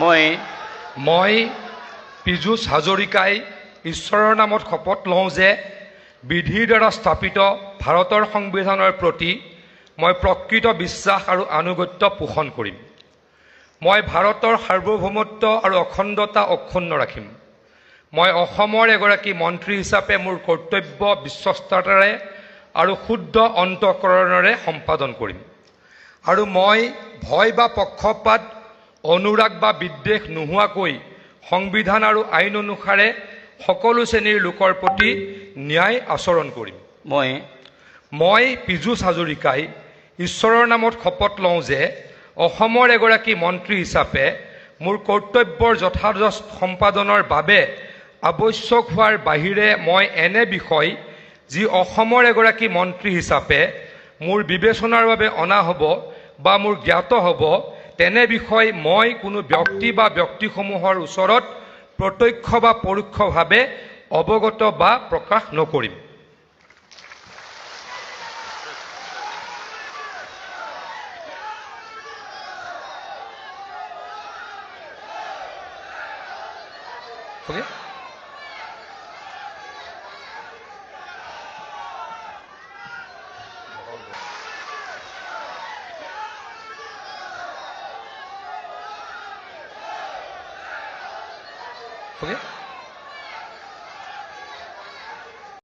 মই পীযুষ হাজৰিকাই ঈশ্বৰৰ নামত শপত লওঁ যে বিধিৰ দ্বাৰা স্থাপিত ভাৰতৰ সংবিধানৰ প্ৰতি মই প্ৰকৃত বিশ্বাস আৰু আনুগত্য পোষণ কৰিম। মই ভাৰতৰ সাৰ্বভৌমত্ব আৰু অখণ্ডতা অক্ষুণ্ণ ৰাখিম। মই অসমৰ এগৰাকী মন্ত্ৰী হিচাপে মোৰ কৰ্তব্য বিশ্বস্ততাৰে আৰু শুদ্ধ অন্তঃকৰণেৰে সম্পাদন কৰিম। আৰু মই ভয় বা পক্ষপাত অনুৰাগ বা বিদ্বেষ নোহোৱাকৈ সংবিধান আৰু আইন অনুসাৰে সকলো শ্ৰেণীৰ লোকৰ প্ৰতি ন্যায় আচৰণ কৰিম। মই পীযুষ হাজৰিকাই ঈশ্বৰৰ নামত শপত লওঁ যে অসমৰ এগৰাকী মন্ত্ৰী হিচাপে মোৰ কৰ্তব্যৰ যথাযথ সম্পাদনৰ বাবে আৱশ্যক হোৱাৰ বাহিৰে মই এনে বিষয় যি অসমৰ এগৰাকী মন্ত্ৰী হিচাপে মোৰ বিবেচনাৰ বাবে অনা হ'ব বা মোৰ জ্ঞাত হ'ব তেনে বিষয় মই কোনো ব্যক্তি বা ব্যক্তিসমূহৰ ওচৰত প্ৰত্যক্ষ বা পৰোক্ষভাৱে অৱগত বা প্ৰকাশ নকৰিম। Okay?